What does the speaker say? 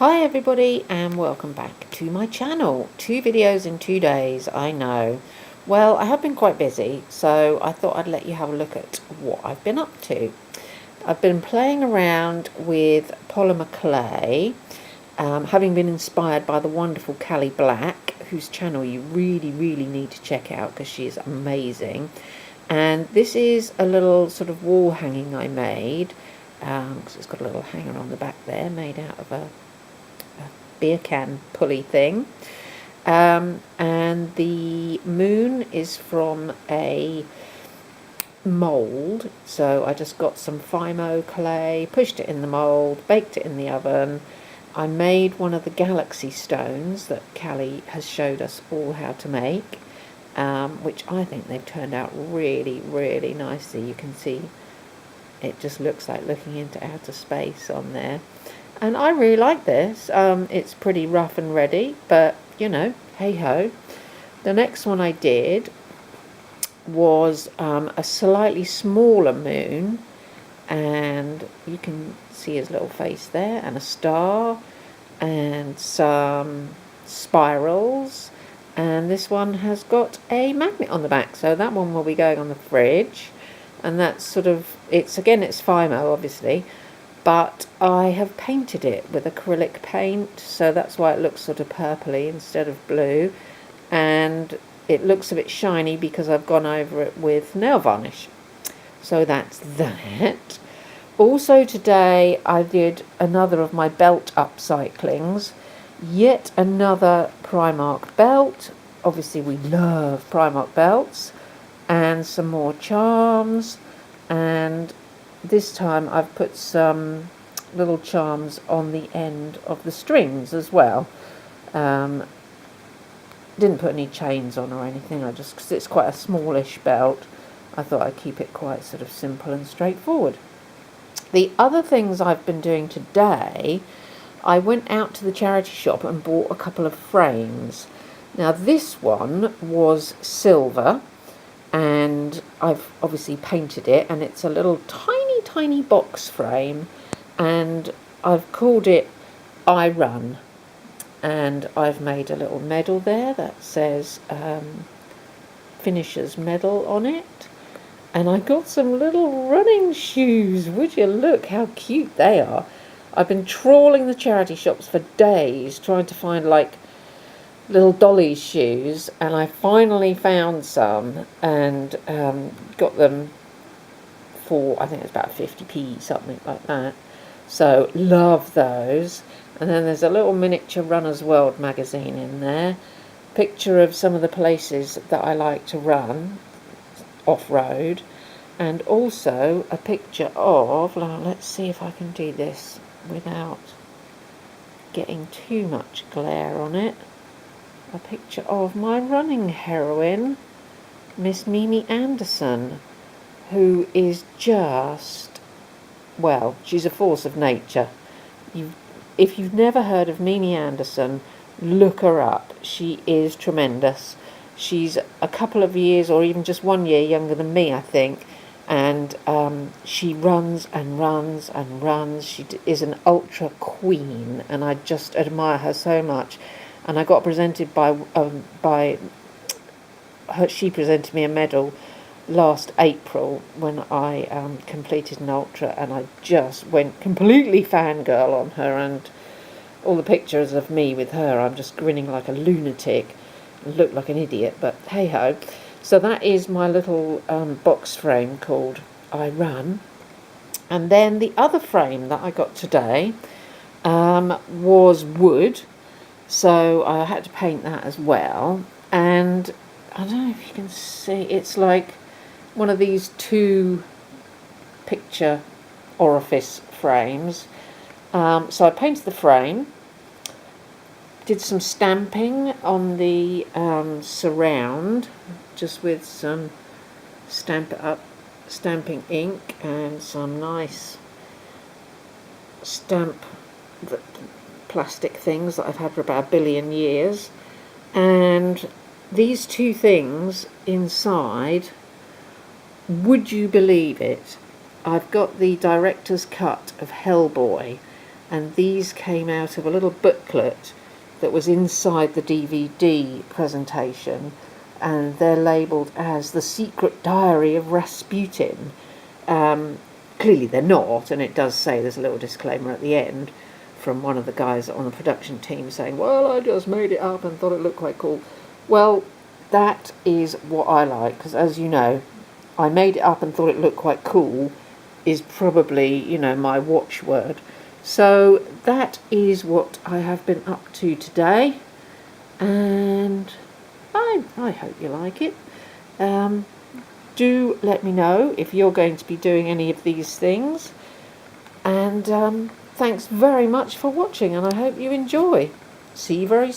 Hi everybody and welcome back to my channel. 2 videos in 2 days, I know. Well, I have been quite busy, so I thought I'd let you have a look at what I've been up to. I've been playing around with polymer clay, having been inspired by the wonderful Cali Black, whose channel you really need to check out because she is amazing. And this is a little sort of wall hanging I made, because it's got a little hanger on the back there made out of a beer can pulley thing, and the moon is from a mould. So I just got some Fimo clay, pushed it in the mould, baked it in the oven. I made one of the galaxy stones that Callie has showed us all how to make, which I think they've turned out really nicely. You can see it just looks like looking into outer space on there. And I really like this. It's pretty rough and ready, but, you know, hey-ho. The next one I did was a slightly smaller moon, and you can see his little face there, and a star, and some spirals, and this one has got a magnet on the back, so that one will be going on the fridge. And that's sort of, it's Fimo, obviously, but I have painted it with acrylic paint, so that's why it looks sort of purpley instead of blue, and it looks a bit shiny because I've gone over it with nail varnish. So that's that. Also today I did another of my belt upcyclings, yet another Primark belt. Obviously we love Primark belts, and some more charms, and this time I've put some little charms on the end of the strings as well. Didn't put any chains on or anything, because it's quite a smallish belt, I thought I'd keep it quite sort of simple and straightforward. The other things I've been doing today, I went out to the charity shop and bought a couple of frames. Now this one was silver, and I've obviously painted it, and it's a little tiny box frame, and I've called it I Run, and I've made a little medal there that says finisher's medal on it, and I got some little running shoes. Would you look how cute they are? I've been trawling the charity shops for days trying to find like little dolly's shoes, and I finally found some, and got them for, I think it's about 50p, something like that. So love those. And then there's a little miniature Runner's World magazine in there, picture of some of the places that I like to run off-road, and also a picture of, let's see if I can do this without getting too much glare on it, a picture of my running heroine, Miss Mimi Anderson, who is just, well, she's a force of nature. If you've never heard of Mimi Anderson, look her up. She is tremendous. She's a couple of years, or even just 1 year younger than me, I think, and she runs and runs and runs. She is an ultra queen, and I just admire her so much. And I got presented by her, she presented me a medal last April when I completed an ultra, and I just went completely fangirl on her, and all the pictures of me with her, I'm just grinning like a lunatic, look like an idiot, but hey ho. So that is my little box frame called I Run. And then the other frame that I got today was wood, so I had to paint that as well. And I don't know if you can see, it's like one of these 2 picture orifice frames. So I painted the frame, did some stamping on the surround, just with some stamping ink and some nice stamp plastic things that I've had for about 1 billion years. And these 2 things inside, would you believe it, I've got the director's cut of Hellboy, and these came out of a little booklet that was inside the DVD presentation, and they're labelled as The Secret Diary of Rasputin. Clearly they're not, and it does say, there's a little disclaimer at the end from one of the guys on the production team saying, well, I just made it up and thought it looked quite cool. Well, that is what I like, because as you know, I made it up and thought it looked quite cool is probably, you know, my watchword. So that is what I have been up to today, and I hope you like it. Do let me know if you're going to be doing any of these things, and thanks very much for watching, and I hope you enjoy. See you very soon.